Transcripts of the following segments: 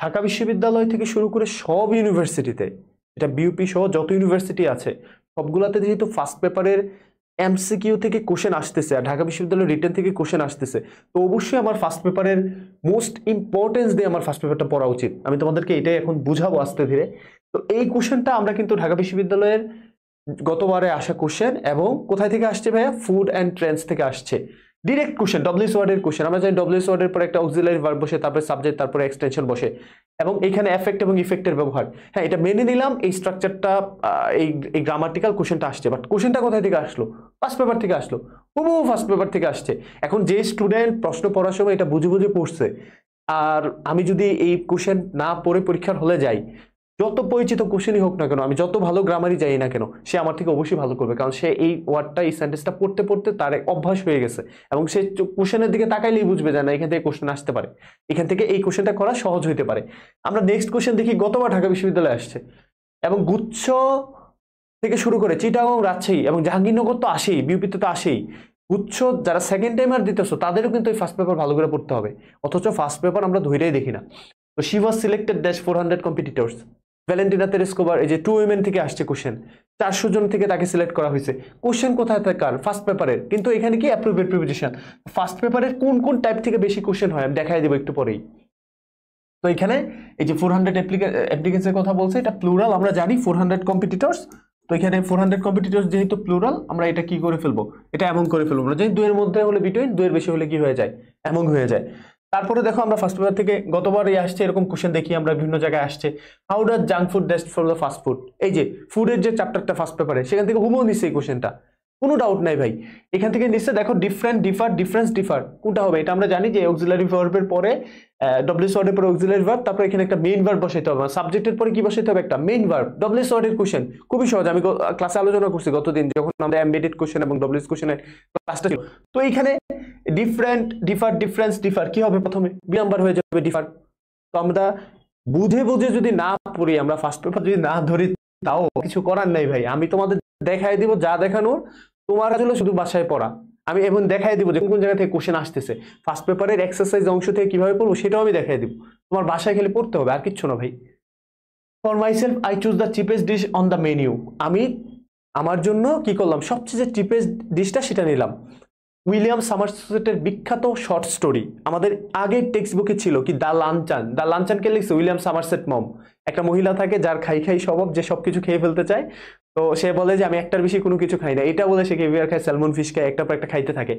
ঢাকা বিশ্ববিদ্যালয় থেকে শুরু করে সব ইউনিভার্সিটিতে, এটা বিউপি সহ যত ইউনিভার্সিটি আছে সবগুলাতে যেহেতু ফার্স্ট পেপারের এমসিকিউ থেকে কোশ্চেন আসতেছে আর ঢাকা বিশ্ববিদ্যালয়ের রিটেন থেকে কোশ্চেন আসতেছে, তো অবশ্যই আমার ফার্স্ট পেপারের মোস্ট ইম্পর্টেন্স দিয়ে আমার ফার্স্ট পেপারটা পড়া উচিত। আমি তোমাদেরকে এটাই এখন বুঝাবো আস্তে ধীরে। তো এই কোশ্চেনটা আমরা কিন্তু ঢাকা বিশ্ববিদ্যালয়ের গতবারে আসা কোশ্চেন, এবং কোথায় থেকে আসছে ভাইয়া? ফুড অ্যান্ড ট্রেন্ডস থেকে আসছে। ডিরেক্ট কোশ্চেন, ডব্লিউএস ওয়ার্ডের কোশ্চেন। আমরা জানি ডব্লিউএস ওয়ার্ডের পর একটা অক্সিলারি ভার্ব বসে, তারপরে সাবজেক্ট, তারপরে এক্সটেনশন বসে, এবং এখানে এফেক্ট এবং ইফেক্টের ব্যবহার। হ্যাঁ, এটা মেনে নিলাম, এই স্ট্রাকচারটা এই গ্রামাটিক্যাল কোশ্চেনটা আসছে, বাট কোশ্চেনটা কোথায় থেকে আসলো? ফার্স্ট পেপার থেকে আসলো, হুবহু ফার্স্ট পেপার থেকে আসছে। এখন যে স্টুডেন্ট প্রশ্ন পড়ার সময় এটা বুঝে বুঝে পড়ছে, আর আমি যদি এই কোশ্চেন না পড়ে পরীক্ষার হলে যাই, যত পরিচিত কোশ্চেনই হোক না কেন, আমি যত ভালো গ্রামারই যাই না কেন, সে আমার থেকে অবশ্যই ভালো করবে, কারণ সে এই ওয়ার্ডটা, এই সেন্টেন্সটা পড়তে পড়তে তার অভ্যাস হয়ে গেছে, এবং সে কোশ্চেনের দিকে তাকাইলেই বুঝবে যে না, এখান থেকে কোশ্চেন আসতে পারে, এখান থেকে এই কোশ্চেনটা করা সহজ হইতে পারে। আমরা নেক্সট কোশ্চেন দেখি, গতবার ঢাকা বিশ্ববিদ্যালয়ে আসছে, এবং গুচ্ছ থেকে শুরু করে চিটাগং, রাজশাহী এবং জাহাঙ্গীরনগর তো আসেই, বিউপিতে তো আসেই। গুচ্ছ যারা সেকেন্ড টাইমার দিতেছো তাদেরও কিন্তু এই ফার্স্ট পেপার ভালো করে পড়তে হবে, অথচ ফার্স্ট পেপার আমরা ধৈর্যই দেখি না। তো she was selected dash 400 competitors. Valentina তেরেস্কোবার, এই যে 2 উইমেন থেকে আসছে কোশ্চেন, 400 জন থেকে তাকে সিলেক্ট করা হয়েছে। কোশ্চেন কোথায় থাকার? ফার্স্ট পেপারের। কিন্তু এখানে কি অ্যাপ্রোপ্রিয়েট প্রিপোজিশন। ফার্স্ট পেপারের কোন কোন টাইপ থেকে বেশি কোশ্চেন হয় আমি দেখাই দেবো একটু পরেই। তো এখানে এই যে 400 অ্যাপ্লিকেন্টসের কথা বলছে, এটা প্লুরাল, আমরা জানি 400 কম্পিটিটর্স। তো এখানে 400 কম্পিটিটর্স যেহেতু প্লুরাল, আমরা এটা কি করে ফেলবো? এটা এমন করে ফেলবো, আমরা জানি 2 এর মধ্যে হলে বিটুইন, 2 এর বেশি হলে কি হয়ে যায়? এমন হয়ে যায়। তারপরে দেখো, আমরা ফার্স্ট পেপার থেকে গতবার আসছে এরকম কোশ্চেন দেখি, আমরা বিভিন্ন জায়গায় আসছে, how does junk food taste for the fast food. এই যে ফুডের যে চ্যাপ্টারটা ফার্স্ট পেপারে, সেখান থেকে হুবহু নিচ্ছে এই কোশ্চেনটা, কোনো ডাউট নাই ভাই। এখান থেকে নিচ্ছে, দেখো ডিফারেন্ট, ডিফার, ডিফারেন্স, ডিফার, কোনটা হবে? এটা আমরা জানি যে অক্সিলারি ভার্বের পরে ডব্লিউএস ওয়ার্ডের পরে অক্সিলারি ভার্ব, তারপর এখানে একটা মেইন ভার্ব বসাইতে হবে, সাবজেক্টের পরে কি বসাইতে হবে? একটা মেইন ভার্ব। ডব্লিউএস ওয়ার্ডের কোশ্চেন খুবই সহজ, আমি ক্লাসে আলোচনা করছি গতদিন যখন আমরা এমবেডেড কোশ্চেন এবং ডব্লিউএস কোশ্চেনের ক্লাসটা ছিল। তো এইখানে ডিফারেন্ট, ডিফার, ডিফারেন্স, ডিফার কি হবে? প্রথমে বি নাম্বার হয়ে যাবে ডিফার। তো আমরা বুঝে বুঝে যদি না পড়ি, আমরা ফার্স্ট পেপার যদি না ধরি, তাও কিছু করার নাই ভাই। আমি তোমাদের দেখাই দিব যা দেখানোর, তোমার কাজ হলো শুধু বাসায় পড়া। আমি এখন দেখাই দিব যে কোন জায়গা থেকে কোশ্চেন আসতেছে, ফার্স্ট পেপারের এক্সারসাইজ অংশ থেকে কিভাবে পড়বো সেটাও আমি দেখাই দিব। তোমার বাসায় খেলে পড়তে হবে, আর কিচ্ছু না ভাই। For myself I choose the cheapest dish on the menu. আমি আমার জন্য কি করলাম? সবচেয়ে চিপেস্ট ডিশটা সেটা নিলাম। উইলিয়াম সামারসেটের বিখ্যাত শর্ট স্টোরি আমাদের আগের টেক্সট বুকে ছিল কি? দ্য লাঞ্চান। দ্য লাঞ্চানকে লিখছে উইলিয়াম সামারসেট মম। একটা মহিলা থাকে যার খাই খাই স্বভাব, যে সবকিছু খেয়ে ফেলতে চায়। তো সে বলে যে আমি একটার বেশি কোনো কিছু খাই না, এটা বলে সে কেভিয়ার খায়, স্যালমন ফিশ খায়, একটা পর একটা খাইতে থাকে।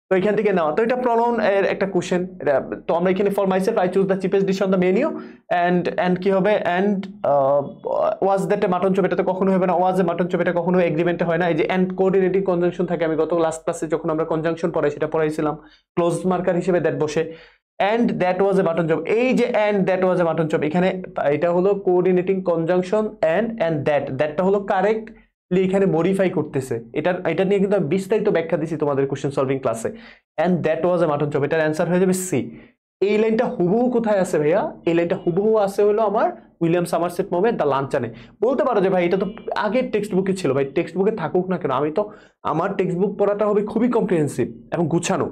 তো এখান থেকে নেওয়া, তো এটা প্রনাউন এর একটা কোশ্চেন। তো আমরা এখানে for myself I choose the cheapest dish on the menu, and কি হবে? And was that a mutton chop, এটা তো কখনো হবে না। ওয়াজ এ মাটন চপ, এটা কখনো এগ্রিমেন্টে হয় না। এই যে এন্ড কোঅর্ডিনেটিং কনজাংশন থাকে, আমি গত লাস্ট ক্লাসে যখন আমরা কনজাংশন পড়াই সেটা পড়াইছিলাম, ক্লোজ মার্কার হিসেবে দ্যাট বসে। And that was a mutton chop, এই যে and that was a mutton chop, এখানে এটা হলো কোঅর্ডিনেটিং কনজাংশন। এন্ড দ্যাটটা হলো কারেক্ট, এখানে মডিফাই করতেছে। এটা নিয়ে কিন্তু আমি বিস্তারিত ব্যাখ্যা দিছি তোমাদের কোশ্চেন সলভিং ক্লাসে। And that was a mutton chop, এটার অ্যান্সার হয়ে যাবে সি। এই লাইনটা হুবহু কোথায় আছে ভাইয়া? এই লাইনটা হুবহু আছে হলো আমার উইলিয়াম সামারসেট মমের দ্য লাঞ্চানে। বলতে পারো যে ভাই এটা তো আগের টেক্সট বুকে ছিল। ভাই টেক্সট বুকে থাকুক না কেন, আমি তো আমার টেক্সট বুক পড়াটা হবে খুবই কম্প্রিহেন্সিভ এবং গুছানো,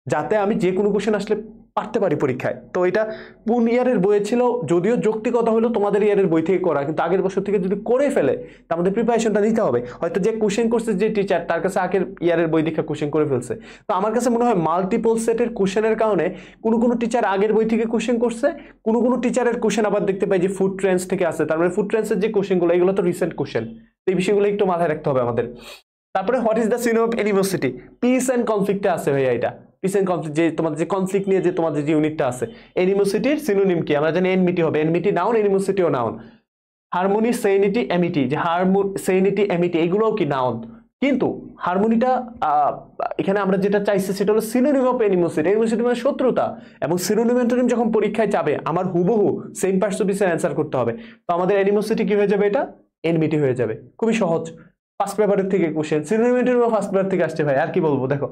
যাতে আমি যে কোনো কোশ্চেন আসলে পারতে পারি পরীক্ষায়। তো এটা কোন ইয়ারের বইয়ে ছিল? যদিও যৌক্তিকতা হলো তোমাদের ইয়ারের বই থেকে করা, কিন্তু আগের বছর থেকে যদি করে ফেলে তা আমাদের প্রিপারেশনটা নিতে হবে। হয়তো যে কোশ্চেন করছে যে টিচার, তার কাছে আগের ইয়ারের বই দেখে কোশ্চেন করে ফেলছে। তো আমার কাছে মনে হয় মাল্টিপল সেটের কোশ্চেনের কারণে কোনো কোনো টিচার আগের বই থেকে কোশ্চেন করছে, কোনো কোনো টিচারের কোশ্চেন আবার দেখতে পাই যে ফুড ট্রেন্ডস থেকে আসে। তার মানে ফুড ট্রেন্ডসের যে কোশ্চেনগুলো, এগুলো তো রিসেন্ট কোশ্চেন। তো এই বিষয়গুলো একটু মাথায় রাখতে হবে আমাদের। তারপরে what is the synonym of animosity? Peace and কনফ্লিক্টে আছে ভাইয়া। এটা পিস এন্ড কনফ্লিক্ট, যে তোমাদের যে কনফ্লিক্ট নিয়ে যে তোমাদের যে ইউনিটটা আছে, অ্যানিমোসিটির সিনোনিম কি? আমরা জানি এনমিটি হবে। এনমিটি নাউন, অ্যানিমোসিটিও নাউন। হারমোনি, সেনিটি, এমিটি, যে সেনিটি, এমিটি এগুলোও কি নাউন। কিন্তু হারমোনিটা এখানে আমরা যেটা চাইছি সেটা হলো সিনোনিম অফ অ্যানিমোসিটি। অ্যানিমোসিটি মানে শত্রুতা, এবং সিনোনিম অ্যান্টোনিম যখন পরীক্ষায় যাবে আমার হুবহু সেম পার্টস টু পিসের অ্যান্সার করতে হবে। তো আমাদের অ্যানিমোসিটি কি হয়ে যাবে? এটা এনমিটি হয়ে যাবে। খুবই সহজ, ফার্স্ট পেপারের থেকে question, synonym antonym first paper থেকে আসছে ভাই, আর কি বলবো। দেখো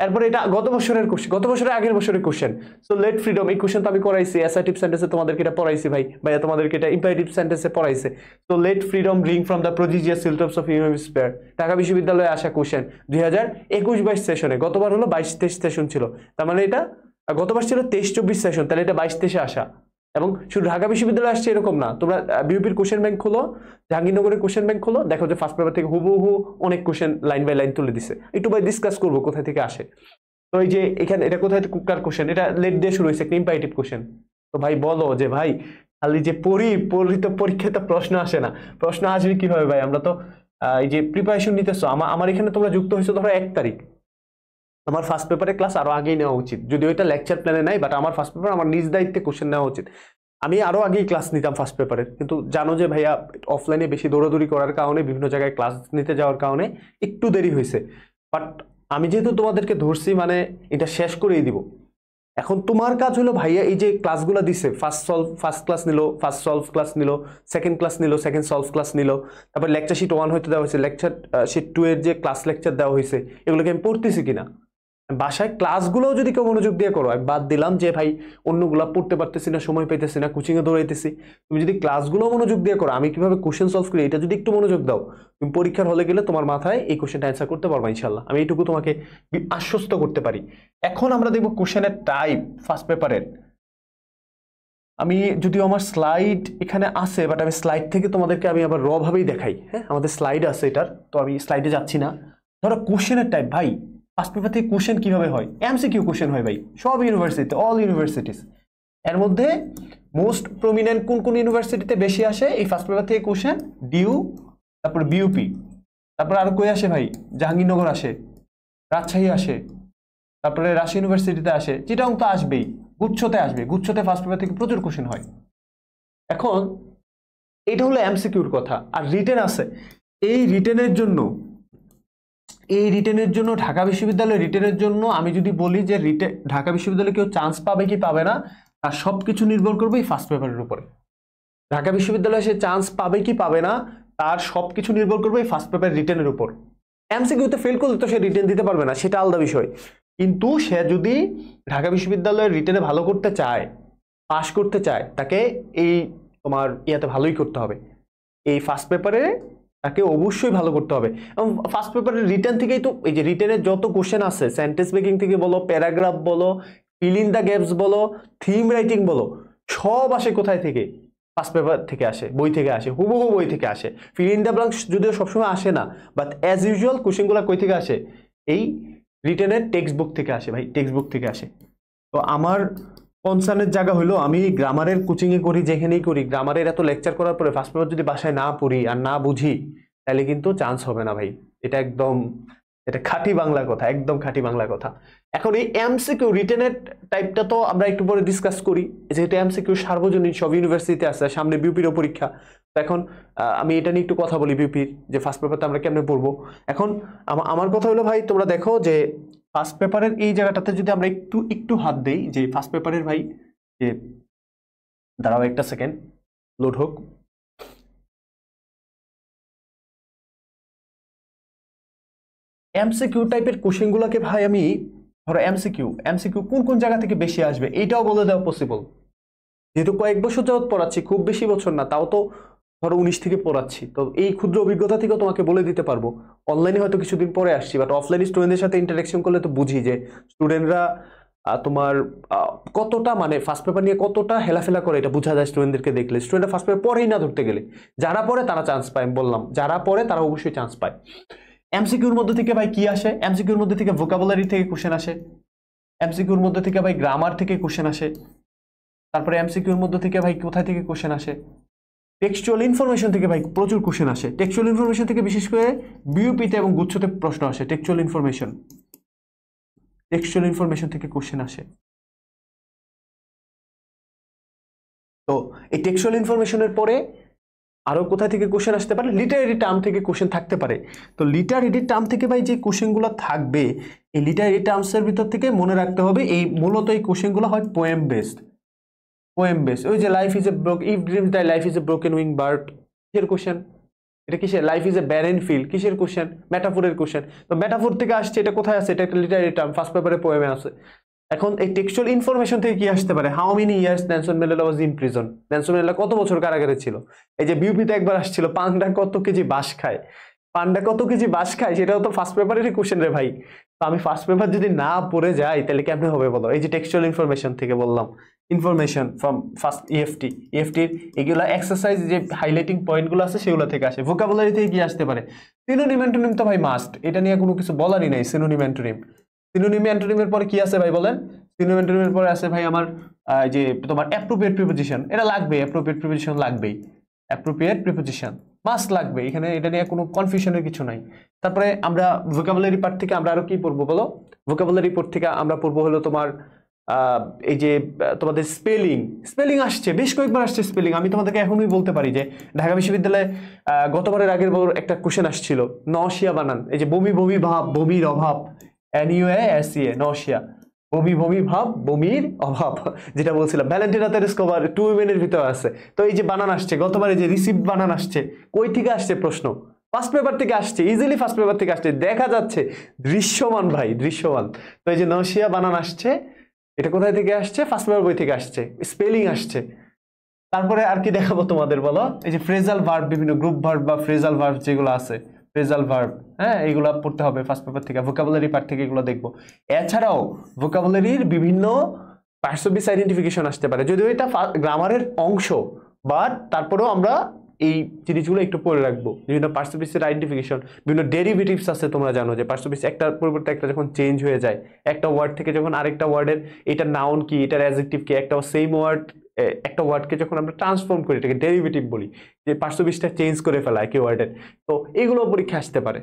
এরপরে এটা গত বছরের কোশ্চেন, গত বছরের আগের বছরের কোশ্চেন। সো লেট ফ্রিডম, এই কোশ্চেন তো আমি করাইছি অ্যাসার্টিভ সেন্টেন্সে, তোমাদেরকে এটা পড়াইছি ভাইয়া তোমাদেরকে এটা ইম্পারেটিভ সেন্টেন্সে পড়াইছে। So let freedom ring from the prodigious hilltops of university. Dhaka বিশ্ববিদ্যালয়ে আসা কোশ্চেন 2021-22 সেশনে। গতবার হলো 22-23 সেশন ছিল, তার মানে এটা গতবার ছিল 23-24 সেশন, তাহলে এটা 22-23 আসা। এবং শুধু ঢাকা বিশ্ববিদ্যালয়ে আসছে এরকম না, তোমরা বিউপির কোশ্চেন ব্যাংক খোলো, জাহাঙ্গীরনগরের কোশ্চেন ব্যাংক খোলো, দেখো যে ফার্স্ট পেপার থেকে হুবহু অনেক কোশ্চেন লাইন বাই লাইন তুলে দিছে। একটু ভাই ডিসকাস করবো কোথা থেকে আসে। তো এই যে এখানে এটা কোথায় কুকার কোশ্চেন, এটা লেট দিয়ে শুরু হয়েছে, একটা ইম্পারেটিভ কোশ্চেন। তো ভাই বলো যে ভাই খালি যে পড়ি তো পরীক্ষায় তো প্রশ্ন আসে না, প্রশ্ন আসবে কিভাবে ভাই? আমরা তো এই যে প্রিপারেশন নিতেছো, আমার এখানে তোমরা যুক্ত হয়েছো ধরো 1 তারিখ, আমার ফার্স্ট পেপারের ক্লাস আরো আগেই নেওয়া উচিত, যদিও এটা লেকচার প্ল্যানে নাই, বাট আমার ফার্স্ট পেপার আমার নিজ দায়িত্বে কোশ্চেন নেওয়া উচিত। আমি আরো আগেই ক্লাস নিতাম ফার্স্ট পেপারের, কিন্তু জানো যে ভাইয়া অফলাইনে বেশি দৌড়াদৌড়ি করার কারণে, বিভিন্ন জায়গায় ক্লাস নিতে যাওয়ার কারণে একটু দেরি হয়েছে। বাট আমি যেহেতু তোমাদেরকে ধরছি, মানে এটা শেষ করেই দিব। এখন তোমার কাজ হলো ভাইয়া, এই যে ক্লাসগুলো দিছে, ফার্স্ট ক্লাস নিল, ফার্স্ট সলভ ক্লাস নিল, সেকেন্ড ক্লাস নিল, সেকেন্ড সলভ ক্লাস নিল, তারপর লেকচার শিট 1 হইতে দেওয়া হয়েছে, লেকচার শিট 2 এর যে ক্লাস লেকচার দেওয়া হয়েছে, এগুলোকে আমি পড়তেছি কিনা। বাসায় ক্লাসগুলোও যদি কেউ মনোযোগ দিয়ে করো, আমি বাদ দিলাম যে ভাই অন্যগুলা পড়তে পারতেছি না, সময় পাইতেছি না, কোচিংয়ে দৌড়াইতেছি, তুমি যদি ক্লাসগুলো মনোযোগ দিয়ে করো, আমি কিভাবে কোশ্চেন সলভ করি এটা যদি একটু মনোযোগ দাও, তুমি পরীক্ষার হলে গেলে তোমার মাথায় এই কোশ্চেনটা অ্যান্সার করতে পারবা ইনশাল্লাহ, আমি এইটুকু তোমাকে আশ্বস্ত করতে পারি। এখন আমরা দেখবো কোশ্চেনের টাইপ ফার্স্ট পেপারের। আমি যদিও আমার স্লাইড এখানে আছে, বাট আমি স্লাইড থেকে তোমাদেরকে আমি আবার র ভাবেই দেখাই। হ্যাঁ, আমাদের স্লাইড আছে এটার, তো আমি স্লাইডে যাচ্ছি না। ধরো কোশ্চেনের টাইপ ভাই, ফার্স্ট পেপার থেকে কোশ্চেন কিভাবে হয়? এমসিকিউ কোশ্চেন হয় ভাই, সব ইউনিভার্সিটিতে, অল ইউনিভার্সিটিস। এর মধ্যে মোস্ট প্রমিনেন্ট কোন কোন ইউনিভার্সিটিতে বেশি আসে এই ফার্স্ট পেপার থেকে কোশ্চেন? ডিইউ, তারপর বিইউপি, তারপর আর কই আসে ভাই? জাহাঙ্গীরনগর আসে, রাজশাহী আসে, তারপরে রাজশাহী ইউনিভার্সিটিতে আসে, চিটাগং তো আসবেই, গুচ্ছতে আসবে, গুচ্ছতে ফার্স্ট পেপার থেকে প্রচুর কোশ্চেন হয়। এখন এটা হলো এমসিকিউর কথা। আর রিটেন আছে, এই রিটেনের জন্য ঢাকা বিশ্ববিদ্যালয়ের রিটেনের জন্য আমি যদি বলি যে ঢাকা বিশ্ববিদ্যালয়ে কেউ চান্স পাবে কি পাবে না, তার সবকিছু নির্ভর করবে এই ফার্স্ট পেপারের উপরে। ঢাকা বিশ্ববিদ্যালয়ে সে চান্স পাবে কি পাবে না, তার সবকিছু নির্ভর করবে এই ফার্স্ট পেপার রিটেনের উপর। এমসিকিউতে ফেল করলে তো সে রিটেন দিতে পারবে না, সেটা আলাদা বিষয়। কিন্তু সে যদি ঢাকা বিশ্ববিদ্যালয়ের রিটেনে ভালো করতে চায়, পাশ করতে চায়, তাকে এই তোমার ইয়াতে ভালোই করতে হবে, এই ফার্স্ট পেপারে তাকে অবশ্যই ভালো করতে হবে। এবং ফার্স্ট পেপারের রিটেন থেকেই তো এই যে রিটেনের যত কোশ্চেন আছে, সেন্টেন্স মেকিং থেকে বলো, প্যারাগ্রাফ বলো, ফিল ইন দ্য গ্যাপস বলো, থিম রাইটিং বলো, সব আসে কোথায় থেকে? ফার্স্ট পেপার থেকে আসে, বই থেকে আসে, হুবহু বই থেকে আসে। ফিল ইন দ্য ব্ল্যাঙ্কস যদিও সবসময় আসে না, বাট অ্যাজ ইউজুয়াল কোশ্চেনগুলো কই থেকে আসে? এই রিটেনের টেক্সট বুক থেকে আসে ভাই, টেক্সট বুক থেকে আসে। তো আমার কনসার্নের জায়গা হলো, আমি গ্রামারের কোচিংয়ে করি, যেখানেই করি, গ্রামারের এত লেকচার করার পরে ফার্স্ট পেপার যদি বাসায় না পড়ি আর না বুঝি, তাহলে কিন্তু চান্স হবে না ভাই। এটা খাঁটি বাংলা কথা, একদম খাঁটি বাংলা কথা। এখন এই এমসিকিউ রিটেনের টাইপটা তো আমরা একটু পরে ডিসকাস করি, যেহেতু এমসিকিউ সার্বজনীন, সব ইউনিভার্সিটিতে আছে, সামনে বিউপিরও পরীক্ষা। তো এখন আমি এটা নিয়ে একটু কথা বলি, বিউপির যে ফার্স্ট পেপারটা আমরা কেমনে পড়বো। এখন আমার কথা হলো ভাই, তোমরা দেখো যে ফার্স্ট পেপারের এই জায়গাটাতে যদি আমরা একটু হাত দেই, যে ফার্স্ট পেপারের ভাই যে, দাঁড়াও একটা সেকেন্ড, লোড হোক। এমসিকিউ টাইপের কোশ্চেনগুলোকে ভাই আমি, ধরো এমসিকিউ কোন কোন জায়গা থেকে বেশি আসবে এইটাও বলে দেওয়া পসিবল, যেহেতু কয়েক বছর যাবত পড়াচ্ছি, খুব বেশি বছর না, তাও তো ধরো 19 থেকে পড়াচ্ছি, তো এই ক্ষুদ্র অভিজ্ঞতা থেকে তোমাকে বলে দিতে পারবো। অনলাইনে হয়তো কিছুদিন পরে আসছি, বাট অফলাইনে স্টুডেন্টদের সাথে ইন্টারাকশন করলে তো বুঝি যে স্টুডেন্টরা তোমার কতটা, মানে ফার্স্ট পেপার নিয়ে কতটা হেলাফেলা করে, এটা বোঝা যায় স্টুডেন্টদেরকে দেখলে। স্টুডেন্টরা ফার্স্ট পেপার পড়েই না ধরতে গেলে, যারা পড়ে তারা চান্স পায়, আমি বললাম যারা পড়ে তারা অবশ্যই চান্স পায়। এমসিকিউর মধ্যে থেকে ভাই কি আসে? এমসিকিউর মধ্যে থেকে ভোকাবুলারি থেকে কোশ্চেন আসে, এমসিকিউর মধ্যে থেকে ভাই গ্রামার থেকে কোশ্চেন আসে, তারপরে এমসিকিউর মধ্যে থেকে ভাই কোথায় থেকে কোশ্চেন আসে? টেক্সচুয়াল ইনফরমেশন থেকে ভাই প্রচুর কোশ্চেন আসে। টেক্সচুয়াল ইনফরমেশন থেকে বিশেষ করে বিইউপিতে এবং গুচ্ছতে প্রশ্ন আসে। টেক্সচুয়াল ইনফরমেশন থেকে কোশ্চেন আসে। তো এই টেক্সচুয়াল ইনফরমেশনের পরে আরো কোথায় থেকে কোশ্চেন আসতে পারে? লিটারেরি টার্ম থেকে কোশ্চেন থাকতে পারে। তো লিটারেরি টার্ম থেকে ভাই যে কোশ্চেনগুলো থাকবে, এই লিটারেরি টার্মসের ভিতর থেকে মনে রাখতে হবে, এই মূলত এই কোশ্চেনগুলো হয় পোয়েম বেসড। ওই যে life is a if dreams die, life is a broken wing bird, কিসের কোশ্চেন? এটা কিসের? Life is a barren field, কিসের কোশ্চেন? মেটাফোরের কোশ্চেন। তো মেটাফোর থেকে আসছে, এটা কোথায় আছে? এটা একটা লিটারেরি টার্ম, ফার্স্ট পেপারে পোয়েমে আছে। এখন এই টেক্সচুয়াল ইনফরমেশন থেকে কি আসতে পারে? How many years Nelson Mandela was in prison, Nelson Mandela কত বছর কারাগারে ছিল? এই যে বিউপিতে একবার আসছিল, পান্ডা কত কেজি বাঁশ খায়, সেটাও তো ফার্স্ট পেপারেরই কোশ্চেন রে ভাই। তো আমি ফার্স্ট পেপার যদি না পড়ে যাই তাহলে কেমনে হবে বলো? এই যে টেক্সচুয়াল ইনফরমেশন থেকে বললাম, ইনফরমেশন ফ্রম ফার্স্ট ইএফটি ইএফটির এগুলা এক্সারসাইজ যে হাইলাইটিং পয়েন্টগুলো আছে সেগুলো থেকে আসে। ভোকাবুলারি থেকে কি আসতে পারে? সিনোনিম অ্যান্টোনিম তো ভাই মাস্ট, এটা নিয়ে কোনো কিছু বলারই নাই। সিনোনিম অ্যান্টোনিম, সিনোনিম অ্যান্টোনিমের পরে কি আছে ভাই বলেন? সিনোনিম অ্যান্টোনিমের পরে আছে ভাই আমার যে তোমার অ্যাপ্রোপ্রিয়েট প্রিপোজিশন, এটা লাগবে, অ্যাপ্রোপ্রিয়েট প্রিপোজিশন লাগবেই, অ্যাপ্রোপ্রিয়েট প্রিপোজিশন মাস্ট লাগবে, এখানে এটা নিয়ে কোনো কনফিউশনের কিছু নাই। তারপরে আমরা ভোকাবুলারি পার্ট থেকে আমরা আরো কি পড়বো বলো? ভোকাবুলারি পার্ট থেকে আমরা পড়বো হলো তোমার এই যে তোমাদের স্পেলিং, স্পেলিং আসছে বেশ কয়েকবার আসছে স্পেলিং। আমি তোমাদেরকে এখনই বলতে পারি যে ঢাকা বিশ্ববিদ্যালয়ে গতবারের আগের বার একটা কোশ্চেন আসছিল নওশিয়া বানান, এই যে বমি বমি ভাব, বমির অভাব, NUASEA নওশিয়া, বমি বমি ভাব বমির অভাব, যেটা বলছিলাম ভ্যালেন্টিনা তেরেস্কোভার 2 উইমেনের ভিতরে আছে। তো এই যে বানান আসছে গতবারে, যে রিসিভড বানান আসছে, কই থেকে আসছে প্রশ্ন? ফার্স্ট পেপার থেকে আসছে, ইজিলি ফার্স্ট পেপার থেকে আসছে, দেখা যাচ্ছে, দৃশ্যমান ভাই, দৃশ্যমান। তো এই যে নওশিয়া বানান আসছে, এটা কোথায় থেকে আসছে? ফার্স্ট পেপার বই থেকে আসছে, স্পেলিং আসছে। তারপরে আর কি দেখাবো তোমাদের বলো? এই যে ফ্রেজাল ভার্ব, বিভিন্ন গ্রুপ ভার্ব বা ফ্রেজাল ভার্ব যেগুলো আছে, ফ্রেজাল ভার্ব, হ্যাঁ এইগুলা পড়তে হবে ফার্স্ট পেপার থেকে। ভোকাবুলারি পার্ট থেকে এগুলো দেখবো। এছাড়াও ভোকাবুলারির বিভিন্ন পার্টস অফ স্পিচ আইডেন্টিফিকেশন আসতে পারে, যদিও এটা গ্রামারের অংশ, বাট তারপরেও আমরা এই জিনিসগুলো একটু পড়ে রাখবো। বিভিন্ন পার্টস অফ স্পিচের আইডেন্টিফিকেশন, বিভিন্ন ডেরিভেটিভস আছে, তোমরা জানো যে পার্টস অফ স্পিচ একটার পরিবর্তে একটা যখন চেঞ্জ হয়ে যায়, একটা ওয়ার্ড থেকে যখন আরেকটা ওয়ার্ডের, এটা নাউন কি, এটার অ্যাডজেক্টিভ কি, একটা সেম ওয়ার্ড, একটা ওয়ার্ডকে যখন আমরা ট্রান্সফর্ম করি এটাকে ডেরিভেটিভ বলি, যে পার্টস অফ স্পিচটা চেঞ্জ করে ফেলা একই ওয়ার্ডের। তো এগুলো পরীক্ষা আসতে পারে।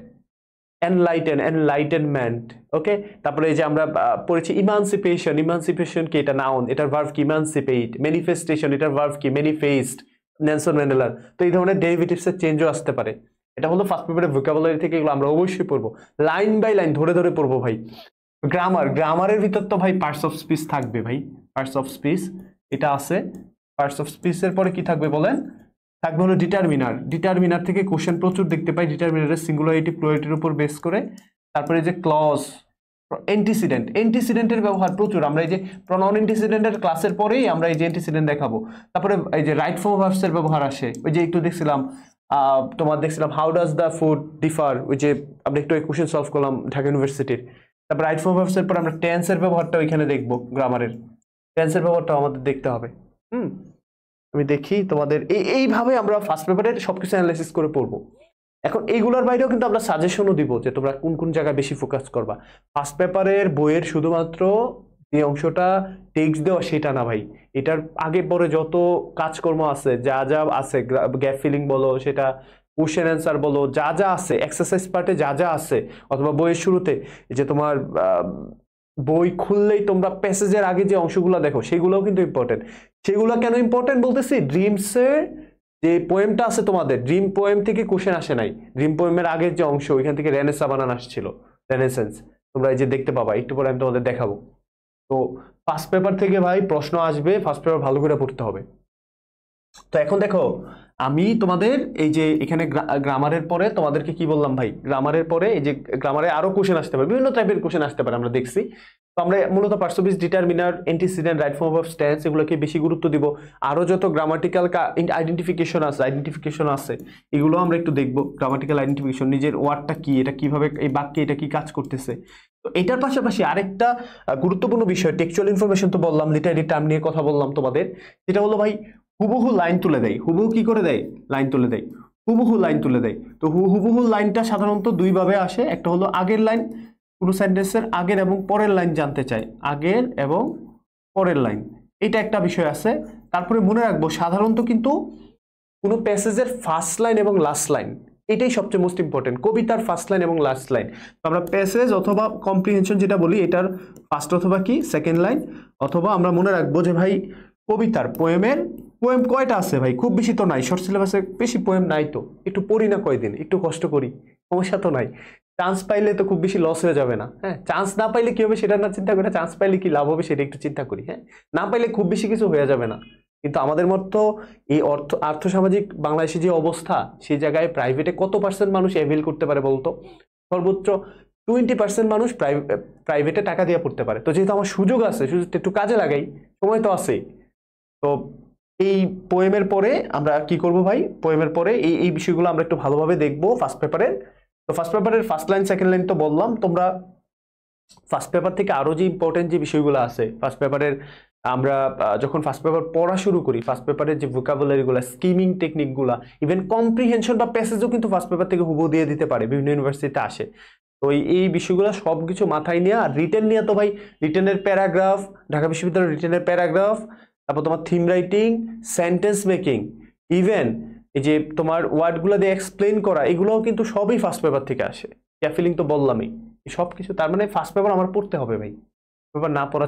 এনলাইটেন, এনলাইটেনমেন্ট, ওকে। তারপরে এই যে আমরা পড়েছি ইমানসিপেশন, ইমানসিপেশন কি, এটা নাউন, এটার ভার্ব কি ইমানসিপেট, ম্যানিফেস্টেশন, এটার ভার্ব কি ম্যানিফেস্ট, নেলসন ম্যান্ডেলার। তো এই ধরনের ডেরিভেটিভস এর চেঞ্জও আসতে পারে। এটা হলো ফার্স্ট পেপারের ভোকাবুলারি থেকে, এগুলো আমরা অবশ্যই পড়বো, লাইন বাই লাইন ধরে ধরে পড়বো ভাই। গ্রামার, গ্রামারের ভিতর তো ভাই পার্টস অফ স্পিচ থাকবে ভাই, পার্টস অফ স্পিচ এটা আছে। পার্টস অফ স্পিচের পরে কি থাকবে বলেন? থাকবে হলো ডিটারমিনার, ডিটারমিনার থেকে কোশ্চেন প্রচুর দেখতে পাই, ডিটারমিনারের সিঙ্গুলারিটি প্লুরালিটির উপর বেস করে। তারপরে যে ক্লজ, অ্যান্টিসিডেন্ট, অ্যান্টিসিডেন্টের ব্যবহার প্রচুর, আমরা এই যে প্রনাউন অ্যান্টিসিডেন্টের ক্লাসের পরেই আমরা এই যে অ্যান্টিসিডেন্ট দেখাবো। তারপরে এই যে রাইট ফর্ম ভার্বসের ব্যবহার আসে, ওই যে একটু দেখছিলাম তোমার দেখছিলাম how does the food differ, ওই যে আমরা একটু কোশ্চেন সলভ করলাম ঢাকা ইউনিভার্সিটির। তারপর রাইট ফর্ম ভার্বসের পর আমরা টেন্সের ব্যবহারটা ওইখানে দেখবো, গ্রামারের টেন্সের ব্যবহারটাও আমাদের দেখতে হবে। আমি দেখি তোমাদের এইভাবে আমরা ফার্স্ট পেপারের সবকিছু অ্যানালাইসিস করে পড়বো। এখন এইগুলোর বাইরেও কিন্তু আমরা সাজেশনও দিব যে তোমরা কোন কোন জায়গায় বেশি ফোকাস করবা। ফার্স্ট পেপারের বইয়ের শুধুমাত্র যে অংশটা টেক্সট দেওয়া সেটা না ভাই, এটার আগে পরে যত কাজকর্ম আছে, যা যা আছে, গ্যাপ ফিলিং বলো, সেটা কোশ্চেন অ্যান্সার বলো, যা যা আছে, এক্সারসাইজ পার্টে যা যা আছে, অথবা বইয়ের শুরুতে যে তোমার বই খুললেই তোমরা প্যাসেজের আগে যে অংশগুলো দেখো সেগুলোও কিন্তু ইম্পর্টেন্ট। সেগুলো কেন ইম্পর্টেন্ট বলতেছি, ড্রিমসের যে পোয়েমটা আছে তোমাদের, ড্রিম পোয়েম থেকে কোশ্চেন আসে নাই, ড্রিম পোয়েমের আগের যে অংশ ওইখান থেকে রেনেসা বানান আসছিল, রেনেসেন্স, তোমরা এই যে দেখতে পাবা, একটু পরে আমি তোমাদের দেখাবো। তো ফার্স্ট পেপার থেকে ভাই প্রশ্ন আসবে, ফার্স্ট পেপার ভালো করে পড়তে হবে। তো এখন দেখো আমি তোমাদের এই যে এখানে গ্রামারের পরে তোমাদেরকে কি বললাম ভাই, গ্রামারের পরে এই যে গ্রামারে আরো কোশ্চেন আসতে পারে, বিভিন্ন টাইপের কোশ্চেন আসতে পারে আমরা দেখছি। তো আমরা মূলত parts of speech, determiner, antecedent, right form of tense এগুলোকে বেশি গুরুত্ব দিব। আরো যত গ্রামাটিক্যাল আইডেন্টিফিকেশন আছে এগুলো আমরা একটু দেখবো। গ্রামাটিক্যাল আইডেন্টিফিকেশন, নিজের ওয়ার্ডটা কি, এটা কিভাবে এই বাক্যে এটা কি কাজ করতেছে। তো এটার পাশাপাশি আরেকটা গুরুত্বপূর্ণ বিষয়, টেক্সচুয়াল ইনফরমেশন তো বললাম, লিটারি টার্ম নিয়ে কথা বললাম তোমাদের, যেটা হলো ভাই হুবহু লাইন তুলে দেয়। হুবহু কি করে দেয়? লাইন তুলে দেয়, হুবহু লাইন তুলে দেয়। তো হুবহু লাইনটা সাধারণত দুইভাবে আসে, একটা হলো আগের লাইন, কোনো সেন্টেন্সের আগের এবং পরের লাইন জানতে চায়, আগের এবং পরের লাইন, এটা একটা বিষয় আছে। তারপরে মনে রাখবো সাধারণত কিন্তু কোনো প্যাসেজের ফার্স্ট লাইন এবং লাস্ট লাইন এটাই সবচেয়ে মোস্ট ইম্পর্টেন্ট, কবিতার ফার্স্ট লাইন এবং লাস্ট লাইন। তো আমরা প্যাসেজ অথবা কম্প্রিহেনশন যেটা বলি, এটার ফার্স্ট অথবা কি সেকেন্ড লাইন, অথবা আমরা মনে রাখবো যে ভাই কবিতার পোয়েম কয়টা আছে ভাই, খুব বেশি তো নাই, শর্ট সিলেবাসে বেশি পোয়েম নাই, তো একটু পড়ি না কয়দিন, একটু কষ্ট করি, সমস্যা তো নাই। চান্স পাইলে তো খুব বেশি লস হয়ে যাবে না, হ্যাঁ। চান্স না পাইলে কি হবে সেটা না চিন্তা করে, চান্স পাইলে কি লাভ হবে সেটা একটু চিন্তা করি, হ্যাঁ। না পাইলে খুব বেশি কিছু হয়ে যাবে না। কিন্তু আমাদের মতো এই আর্থসামাজিক বাংলাদেশে যে অবস্থা, সেই জায়গায় প্রাইভেটে কত পার্সেন্ট মানুষ অ্যাভেল করতে পারে বলতো? সর্বোচ্চ 20% মানুষ প্রাইভেটে টাকা দিয়ে পড়তে পারে। তো যেহেতু আমার সুযোগ আছে, সুযোগটা একটু কাজে লাগাই, সময় তো আছেই। তো এই পোয়েমের পরে আমরা কি করব ভাই, পোয়েমের পরে এই বিষয়গুলো আমরা একটু ভালোভাবে দেখবো ফার্স্ট পেপারের। তো ফার্স্ট পেপারের ফার্স্ট লাইন সেকেন্ড লাইন তো বললাম, তোমরা ফার্স্ট পেপার থেকে আরো যে ইম্পর্টেন্ট যে বিষয়গুলো আছে, ফার্স্ট পেপারের আমরা যখন ফার্স্ট পেপার পড়া শুরু করি, ফার্স্ট পেপারের যে ভোকাবুলারিগুলো, স্কিমিং টেকনিকগুলা, ইভেন কম্প্রিহেনশন বা প্যাসেজও কিন্তু ফার্স্ট পেপার থেকে হুবহু দিয়ে দিতে পারে, বিভিন্ন ইউনিভার্সিটিতে আসে। তো এই বিষয়গুলো সবকিছু মাথায় নিয়ে, আর রিটেন নিয়ে তো ভাই রিটেনের প্যারাগ্রাফ, ঢাকা বিশ্ববিদ্যালয়ের রিটেনের প্যারাগ্রাফ, তারপর তোমার theme writing, sentence making, even এই যে তোমার ওয়ার্ডগুলো দিয়ে এক্সপ্লেন করা, এগুলোও কিন্তু সবই ফার্স্ট পেপার থেকে আসে। ক্যাফিলিং তো বললামই, সব কিছু। তার মানে ফার্স্ট পেপার আমার পড়তে হবে ভাই, পেপার না পড়া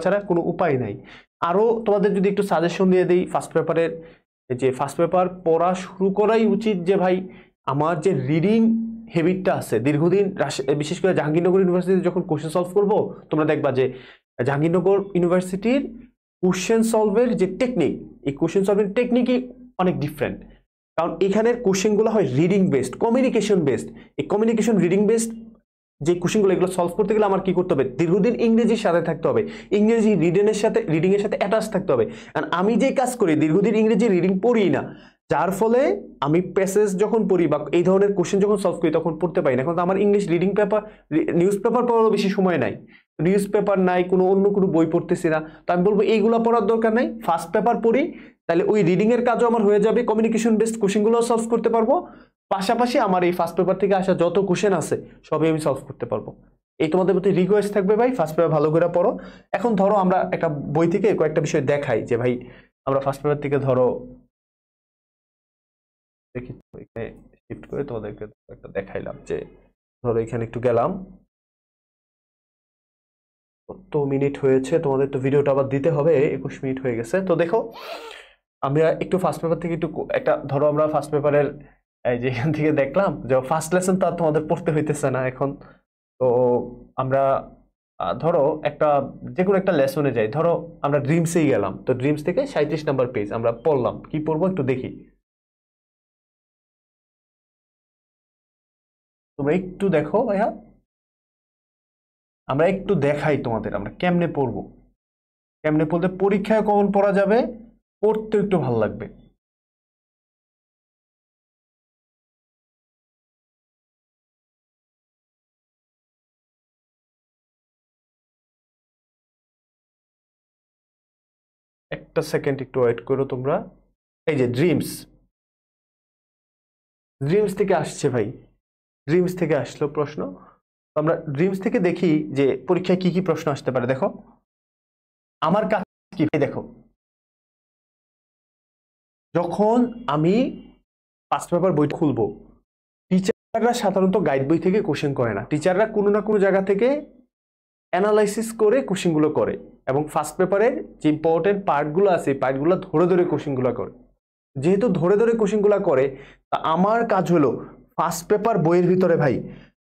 ছাড়া কোনো উপায় নাই। আরও তোমাদের যদি একটু সাজেশন দিয়ে দিই ফার্স্ট পেপারের, যে ফার্স্ট পেপার পড়া শুরু করাই উচিত, যে ভাই আমার যে রিডিং হ্যাবিটটা আছে দীর্ঘদিন, বিশেষ করে জাহাঙ্গীরনগর ইউনিভার্সিটিতে যখন কোশ্চেন সলভ করবো, তোমরা দেখবা যে জাহাঙ্গীরনগর ইউনিভার্সিটির কোশ্চেন সলভের যে টেকনিক, এই কোশ্চেন সলভের টেকনিকই অনেক ডিফারেন্ট। কারণ এখানের কোশ্চেনগুলো হয় রিডিং বেসড, কমিউনিকেশন বেসড। এই কমিউনিকেশন রিডিং বেসড যে কোশ্চেনগুলো, এগুলো সলভ করতে গেলে আমার কি করতে হবে, দীর্ঘদিন ইংরেজির সাথে থাকতে হবে, ইংরেজি রিডিং এর সাথে অ্যাটাচ থাকতে হবে। কারণ আমি যে কাজ করি, দীর্ঘদিন ইংরেজি রিডিং পড়ি না, যার ফলে আমি প্যাসেজ যখন পড়ি বা এই ধরনের কোশ্চেন যখন সলভ করি তখন পড়তে পারি না। এখন তো আমার English reading paper, news paper পড়ারও বেশি সময় নাই, নিউজ পেপার নাই, অন্য কোনো বই পড়তেছি না। তো আমি বলবো এইগুলো পড়ার দরকার নাই, ফার্স্ট পেপার পড়ি, তাহলে ওই রিডিং এর কাজও আমার হয়ে যাবে, কমিউনিকেশন বেসড কোশ্চেনগুলো সলভ করতে পারবো, পাশাপাশি আমার এই ফার্স্ট পেপার থেকে আসা যত কোশ্চেন আছে সবই আমি সলভ করতে পারবো। এই তোমাদের প্রতি রিকোয়েস্ট থাকবে ভাই, ফার্স্ট পেপার ভালো করে পড়ো। এখন ধরো আমরা একটা বই থেকে কয়েকটা বিষয় দেখাই, যে ভাই আমরা ফার্স্ট পেপার থেকে ধরো দেখি, এখানে শিফট করে তোমাদেরকে একটা দেখাইলাম, যে ধরো এখানে একটু গেলাম, কত মিনিট হয়েছে, তোমাদের তো ভিডিওটা আবার দিতে হবে, 21 মিনিট হয়ে গেছে। তো দেখো আমরা একটু ফার্স্ট পেপার থেকে একটু একটা ধরো, আমরা ফার্স্ট পেপারের এই যে এখান থেকে দেখলাম যে ফার্স্ট লেসন তো আর তোমাদের পড়তে হইতেছে না এখন। তো আমরা ধরো একটা যে কোনো একটা লেসনে যাই, ধরো আমরা ড্রিমসেই গেলাম, তো ড্রিমস থেকে 37 নাম্বার পেজ আমরা পড়লাম, কি পড়বো একটু দেখি, তোমরা একটু দেখো ভাইয়া, আমরা একটু দেখাই তোমাদের আমরা কেমনে পড়বো, কেমনে পড়লে পরীক্ষায় কখন পড়া যাবে, পড়তে একটু ভালো লাগবে। একটা সেকেন্ড একটু ওয়েট করো তোমরা। এই যে ড্রিমস, ড্রিমস থেকে আসছে ভাই, ড্রিমস থেকে আসলো প্রশ্ন। আমরা ড্রিমস থেকে দেখি যে পরীক্ষায় কি কি প্রশ্ন আসতে পারে। দেখো আমার কাছে কি, দেখো যখন আমি ফার্স্ট পেপার বই খুলবো, টিচাররা সাধারণত গাইড বই থেকে কোশ্চেন করে না, টিচাররা কোনো না কোনো জায়গা থেকে অ্যানালাইসিস করে কোশ্চেনগুলো করে, এবং ফার্স্ট পেপারের যে ইম্পর্টেন্ট পার্টগুলো আছে এই পার্টগুলো ধরে ধরে কোশ্চেনগুলো করে। যেহেতু ধরে ধরে কোশ্চেনগুলো করে, তা আমার কাজ হলো ফার্স্ট পেপার বইয়ের ভিতরে ভাই,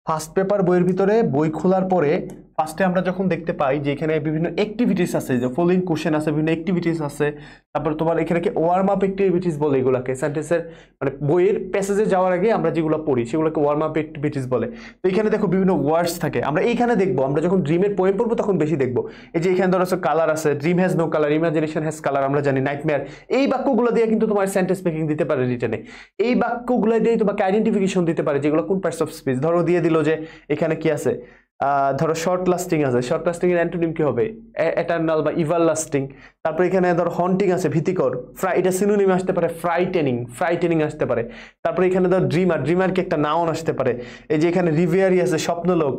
ফার্স্ট পেপার বইয়ের ভিতরে বই খোলার পরে ফার্স্টে আমরা যখন দেখতে পাই যে এখানে বিভিন্ন অ্যাক্টিভিটিস আছে, যে ফলোইং কোশ্চেন আছে, বিভিন্ন অ্যাক্টিভিটিস আছে, তারপর তোমার এখানে কি ওয়ার্ম আপ অ্যাক্টিভিটিস বলে, এগুলাকে সেন্টেন্সের মানে বইয়ের প্যাসেজে যাওয়ার আগে আমরা যেগুলো পড়ি সেগুলোকে ওয়ার্ম আপ অ্যাক্টিভিটিস বলে। তো এখানে দেখো বিভিন্ন ওয়ার্ডস থাকে, আমরা এইখানে দেখবো, আমরা যখন ড্রিমের পোয়েম পড়বো তখন বেশি দেখবো। এই যে এখানে ধরো কালার আছে, dream has no colour, imagination has colour, আমরা জানি নাইটমেয়ার, এই বাক্যগুলো দিয়ে কিন্তু তোমার সেন্টেন্স মেকিং দিতে পারে রিটেনে, এই বাক্যগুলো দিয়ে তোমাকে আইডেন্টিফিকেশন দিতে পারে যেগুলো কোন পার্টস অফ স্পিচ। ধরো দিয়ে দিল যে এখানে কি আছে, ধরো শর্ট লাস্টিং আছে, শর্ট লাস্টিং এর অ্যান্টোনিম কি হবে, এটারনাল বা ইভার লাস্টিং। তারপর এখানে ধরো হন্টিং আছে, ভীতিকর, এটা সিনোনিম আসতে পারে ফ্রাইটেনিং, ফ্রাইটেনিং আসতে পারে। তারপরে এখানে ধরো ড্রিমার, ড্রিমার কি একটা নাউন আসতে পারে। এই যে এখানে রিভিয়ারি আছে, স্বপ্নলোক।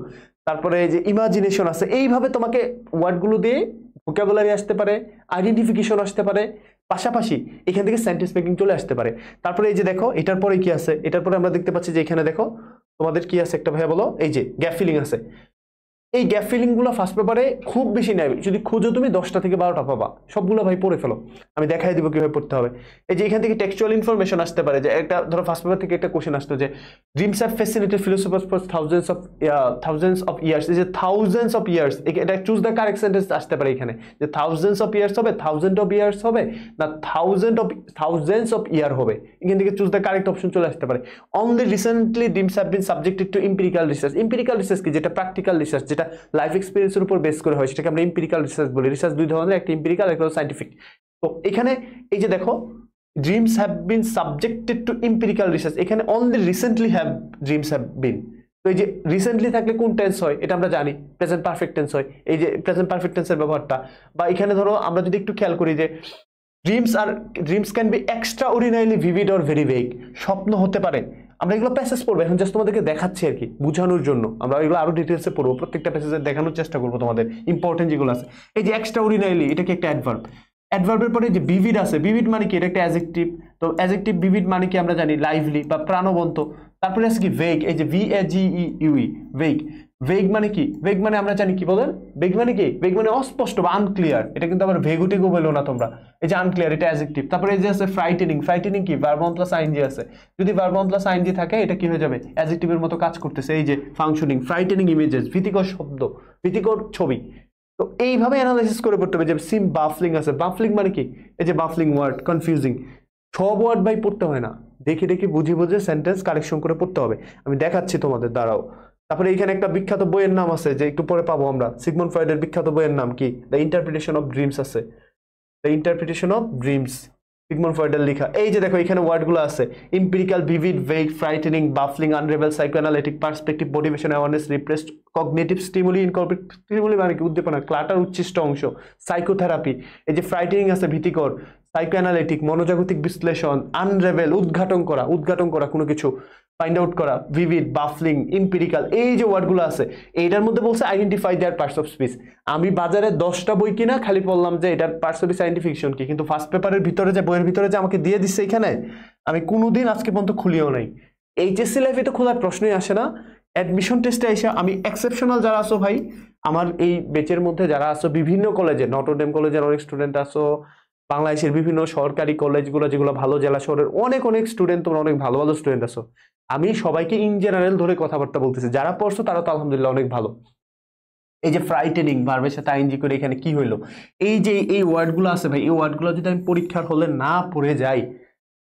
তারপরে এই যে ইমাজিনেশন আছে। এইভাবে তোমাকে ওয়ার্ডগুলো দিয়ে ভোকাবুলারি আসতে পারে, আইডেন্টিফিকেশন আসতে পারে, পাশাপাশি এখান থেকে সেন্টেন্স মেকিং চলে আসতে পারে। তারপরে এই যে দেখো এটার পরে কি আছে, এটার পরে আমরা দেখতে পাচ্ছি যে এখানে দেখো তোমাদের কি আছে একটা ভাইয়া বলো, এই যে গ্যাপ ফিলিং আছে। এই গ্যাপ ফিলিং গুলো ফার্স্ট পেপারে খুব বেশি নেয়, যদি খুঁজো তুমি 10টা থেকে 12টা পাবা, সবগুলো ভাই পড়ে ফেলো, আমি দেখাই দিব কিভাবে পড়তে হবে। এই যে এখান থেকে টেক্সচুয়াল ইনফরমেশন আসতে পারে, যে একটা ধরো ফার্স্ট পেপার থেকে একটা কোশ্চেন আসতো যে dreams have fascinated philosophers for thousands of years, এই যে থাউজেন্ডস অফ ইয়ার্স, এটা চুজ দ্য কারেক্ট সেন্টেন্স আসতে পারে এখানে, যে থাউজেন্ডস অফ ইয়ার্স হবে, থাউজেন্ড অফ ইয়ার্স হবে, না থাউজেন্ডস অফ ইয়ার হবে, এখান থেকে চুজ দ্য কারেক্ট অপশন চলে আসতে পারে। Only recently dreams have been subjected to empirical research. Empirical research কি, যেটা প্র্যাকটিক্যাল রিসার্চ, যেটা লাইফ এক্সপেরিয়েন্সের উপর বেস করে হয়, সেটাকে আমরা এম্পিরিক্যাল রিসার্চ বলি। রিসার্চ দুই ধরনের, একটা এম্পিরিক্যাল, একটা সায়েন্টিফিক। তো এখানে এই যে দেখো dreams have been subjected to empirical research, এখানে only recently have dreams have been, তো এই যে রিসেন্টলি থাকলে কোন টেন্স হয় এটা আমরা জানি, প্রেজেন্ট পারফেক্ট টেন্স হয়, এই যে প্রেজেন্ট পারফেক্ট টেন্সের ব্যবহারটা। বা এখানে ধরো আমরা যদি একটু খেয়াল করি যে dreams can be extra ordinarily vivid or very vague, স্বপ্ন হতে পারে। আমরা এগুলো প্যাসেজ পড়বো, এখন জাস্ট তোমাদেরকে দেখাচ্ছি আর কি, বোঝানোর জন্য। আমরা এগুলো আরো ডিটেলসে পড়বো, প্রত্যেকটা প্যাসেজে দেখানোর চেষ্টা করবো তোমাদের ইম্পর্টেন্ট যেগুলো আছে। এই যে এক্সট্রা অর্ডিনারিলি, এটা কি একটা অ্যাডভার্ব। অ্যাডভার্বের পরে যে ভিভিড আছে, ভিভিড মানে কি, এটা একটা অ্যাডজেক্টিভ। তো অ্যাডজেক্টিভ ভিভিড মানে কি আমরা জানি লাইভলি বা প্রাণবন্ত। তারপরে আছে কি ভেগ, এই যে VAGEUE, ভেগ। ভেগ মানে কি, ভেগ মানে আমরা জানি কি বলেন, ভেগ মানে কি, ভেগ মানে অস্পষ্ট বা আনক্লিয়ার। এটা কিন্তু আবার ভেগুটিগো বলো না তোমরা, এই যে আনক্লিয়ার, এটা অ্যাডজেক্টিভ। তারপরে এই যে আছে ফ্রাইটেনিং, ফ্রাইটেনিং কি, ভার্ব ওয়ান প্লাস আইএনজি আছে। যদি ভার্ব ওয়ান প্লাস আইএনজি থাকে এটা কি হয়ে যাবে, অ্যাডজেক্টিভের মতো কাজ করতেছে। এই যে ফাংশনিং, ফ্রাইটেনিং ইমেজেস, ভীতিকর শব্দ, ভীতিকর ছবি। তো এইভাবে অ্যানালাইসিস করে পড়তে হবে। যে সিম বাফলিং আছে, বাফলিং মানে কি, এই যে বাফলিং ওয়ার্ড, কনফিউজিং। সব ওয়ার্ড ভাই পড়তে হয় না, দেখে দেখে বুঝে বুঝে সেন্টেন্স কারেকশন করে পড়তে হবে। আমি দেখাচ্ছি তোমাদের, দাঁড়াও। তারপরে এইখানে একটা বিখ্যাত বইয়ের নাম আছে, যে একটু পরে পাবো আমরা, সিগমন্ড ফ্রয়েডের বিখ্যাত বইয়ের নাম কি, দ্য ইন্টারপ্রিটেশন অফ ড্রিমস আছে। The interpretation of dreams, Sigmund ফ্রয়েডের লেখা। এই যে দেখো এখানে ওয়ার্ডগুলো আছে, empirical, vivid, vague, frightening, baffling, unravel, psychoanalytic, perspective, motivation, awareness, repressed, cognitive, stimuli, incorporate. Stimuli মানে কি, উদ্দীপনা, ক্লাটার, উচ্ছিষ্ট অংশ, সাইকোথেরাপি। এই যে ফ্রাইটেনিং আছে ভীতিকর, সাইকোঅ্যানালিটিক, মনোজাগতিক বিশ্লেষণ, আনরেবেল, উদ্ঘাটন করা কোনো কিছু, ফাইন্ড আউট করা, ভিভিড, বাফলিং, ইম্পিরিক্যাল। এই যে ওয়ার্ডগুলো আছে, এইটার মধ্যে বলছে identify there parts of speech. আমি বাজারে 10টা বই কিনা খালি বললাম যে এটার পার্টস অফ সাইন্টিফিকশন কি, কিন্তু ফার্স্ট পেপারের ভিতরে যে বইয়ের ভিতরে যে আমাকে দিয়ে দিচ্ছে এখানে, আমি কোনোদিন আজকে পর্যন্ত খুলিও নাই। এইচএসসি লাইফে তো খোলার প্রশ্নই আসে না। অ্যাডমিশন টেস্টে এসে আমি এক্সেপশনাল যারা আসো ভাই, আমার এই বেচের মধ্যে যারা আসো, বিভিন্ন কলেজে, নটরডেম কলেজের অনেক স্টুডেন্ট আসো, বাংলাদেশের বিভিন্ন সরকারি কলেজগুলো যেগুলো ভালো, জেলা শহরের অনেক অনেক স্টুডেন্ট, তোমরা অনেক ভালো ভালো স্টুডেন্ট আসো। আমি সবাইকে ইন জেনারেল ধরে কথাবার্তা বলতেছি, যারা পড়ছো তারা তো আলহামদুলিল্লাহ অনেক ভালো। এই যে ফ্রাইটেনিং, ভার্বের সাথে আইএনজি করে এখানে কি হইলো, এই যে এই ওয়ার্ডগুলো আছে ভাই, এই ওয়ার্ডগুলো যদি আমি পরীক্ষার হলে না পড়ে যাই,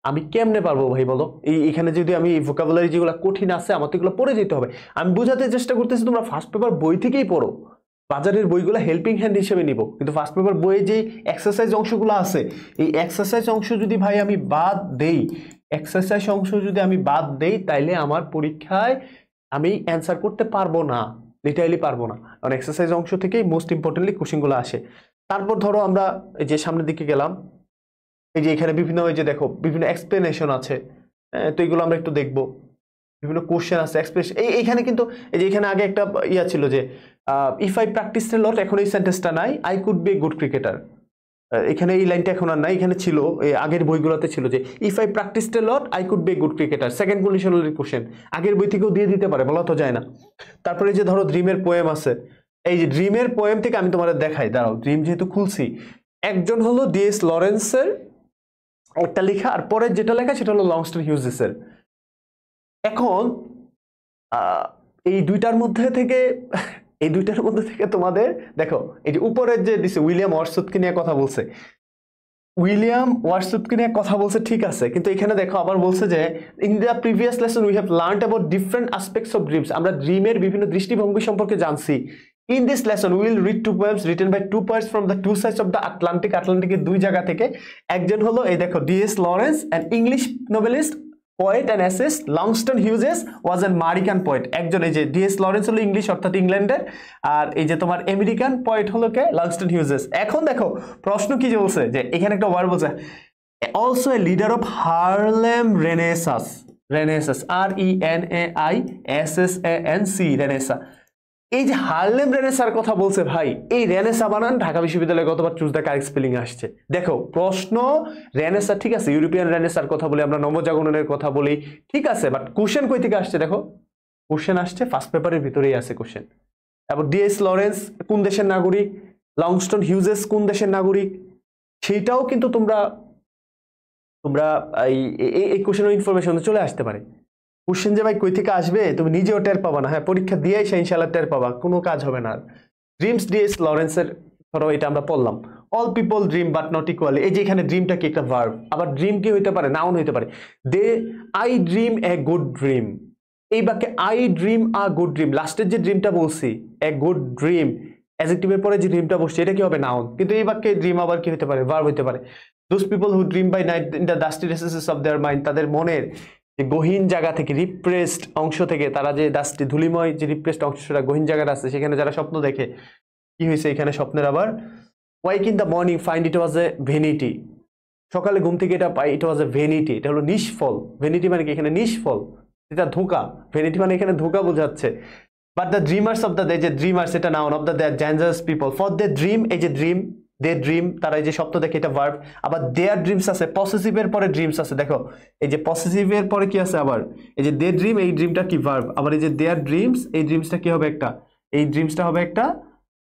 আমি কেমনে পারবো ভাই বলো। এখানে যদি আমি ভোকাবুলারি যেগুলো কঠিন আছে, আমার তো এগুলো পড়ে যেতে হবে। আমি বোঝাতে চেষ্টা করতেছি তোমরা ফার্স্ট পেপার বই থেকেই পড়ো, বাজারের বইগুলো হেল্পিং হ্যান্ড হিসেবে নিব, কিন্তু ফার্স্ট পেপার বইয়ে যে এক্সারসাইজ অংশগুলো আছে, এই এক্সারসাইজ অংশ যদি ভাই আমি বাদ দেই, এক্সারসাইজ অংশ যদি আমি বাদ দেই, তাইলে আমার পরীক্ষায় আমি অ্যান্সার করতে পারবো না, লিটারালি পারবো না। কারণ এক্সারসাইজ অংশ থেকেই মোস্ট ইম্পর্টেন্টলি কোশ্চেনগুলো আসে। তারপর ধরো আমরা এই যে সামনের দিকে গেলাম, এই যে এখানে বিভিন্ন, এই যে দেখো বিভিন্ন এক্সপ্লেনেশন আছে, তো এগুলো আমরা একটু দেখবো। বিভিন্ন কোশ্চেন আছে, এক্সপ্রেশন। এইখানে কিন্তু এই যে এখানে আগে একটা ইয়া ছিল যে ইফ আই প্র্যাকটিস এ লট, এখন এই সেন্টেন্সটা নাই, I could B a good cricketer. এখানে এই লাইনটা এখন আর নাই, এখানে ছিল আগের বইগুলোতে ছিল যে if I practice A lot, I could B a good cricketer. Second conditional question, আগের বই থেকেও দিয়ে দিতে পারে, বলা তো যায় না। তারপরে যে ধরো ড্রিমের পোয়েম আছে, এই যে ড্রিমের পোয়েম থেকে আমি তোমাদের দেখাই, দাঁড়াও, ড্রিম যেহেতু খুলছি, একজন হলো D.S. লরেন্সের একটা লেখা, আর পরের যেটা লেখা সেটা হলো লংস্টন হিউজেসের। এখন এই দুইটার মধ্যে থেকে তোমাদের দেখো, এই যে উপরের যে দিছে উইলিয়াম ওয়ার্ডসওয়ার্থকে নিয়ে কথা বলছে, ঠিক আছে, কিন্তু এখানে দেখো আবার বলছে যে in the previous lesson we have learned about different aspects of dreams. আমরা ড্রিমের বিভিন্ন দৃষ্টিভঙ্গি সম্পর্কে জানছি। In this lesson we will read 2 poems written by 2 poets from the 2 sides of the Atlantic. আটলান্টিকের দুই জায়গা থেকে। একজন হলো এই দেখো D.S. Lawrence, an English Nobelist, poet and essayist. Langston Hughes was an American poet. একজন, এই যে D.S. লরেন্স হলো ইংলিশ অর্থাৎ ইংল্যান্ডের, আর এই যে তোমার আমেরিকান পোয়েট হলো কে, লাংস্টন হিউজেস। এখন দেখো প্রশ্ন কি যে বলছে, যে এখানে একটা ওয়ার্ড বলছে, also a leader of Harlem Renaissance, RENAISSANC, Renaissance. এই যে হার্লেম রেনেসার কথা বলছে ভাই, এই রেনেসা বানান ঢাকা বিশ্ববিদ্যালয়ে গতবার চুজ দ্য কারেক্ট স্পেলিং আসছে। দেখো প্রশ্ন রেনেসা, ঠিক আছে, ইউরোপিয়ান রেনেসার কথা বলি আমরা, নবজাগরণের কথা বলি, ঠিক আছে, বাট কোশ্চেন কই থেকে আসছে দেখো, কোশ্চেন আসছে ফার্স্ট পেপারের ভিতরেই আছে কোশ্চেন। তারপর D.S. লরেন্স কোন দেশের নাগরিক, লংস্টন হিউজেস কোন দেশের নাগরিক, সেইটাও কিন্তু তোমরা এই কোশ্চেনের ইনফরমেশন চলে আসতে পারে। কোশ্চেন যে ভাই কই থেকে আসবে তুমি নিজেও টের পাবা না, হ্যাঁ পরীক্ষা দিয়েই সে ইনশাআল্লাহ টের পাবা, কোনো কাজ হবে না। Dreams D.S. লরেন্সের ধরো এটা আমরা পড়লাম, all people dream but not equally. এই যে এখানে ড্রিমটা কি একটা ভার্ব, আবার ড্রিম কি হইতে পারে, নাউন হইতে পারে। I dream a good dream, এই বাক্যে I dream a good dream, লাস্টের যে ড্রিমটা বলছি এ গুড ড্রিম, অ্যাডজেক্টিভের পরে যে ড্রিমটা বসছে এটা কি হবে, নাউন, কিন্তু এই বাক্যে ড্রিম আবার কি হতে পারে, ভার্ব হইতে পারে। Those people who dream by night in the dusty recesses of their mind, তাদের মনের যে গহীন জায়গা থেকে, রিপ্রেসড অংশ থেকে, তারা যে ডাস্টি ধুলিময় যে রিপ্রেসড অংশটা গহীন জায়গাটা আছে সেখানে যারা স্বপ্ন দেখে, কি হয়েছে এখানে স্বপ্নের আবার, wake in the morning find it was a vanity, সকালে ঘুম থেকে এটা পাই, ইট ওয়াজ এ ভেনিটি, এটা হলো নিষ্ফল। ভেনিটি মানে কি এখানে নিষ্ফল, এটা ধোঁকা, ভেনিটি মানে এখানে ধোঁকা বোঝাচ্ছে। But the dreamers of the, যে ড্রিমার্স এটা noun, of the dangerous people, for they dream, এই যে ড্রিম, দে ড্রিম তারা এই যে স্বপ্ন দেখে, এটা ভার্ব। আবার দেয়ার ড্রিমস আছে, পসেসিভের পরে ড্রিমস আছে, দেখো এই যে পসেসিভের পরে কি আছে আবার, এই যে দে ড্রিম, এই ড্রিমটা কি ভার্ব, আবার এই যে দেয়ার ড্রিমস, এই ড্রিমসটা কি হবে একটা, এই ড্রিমসটা হবে একটা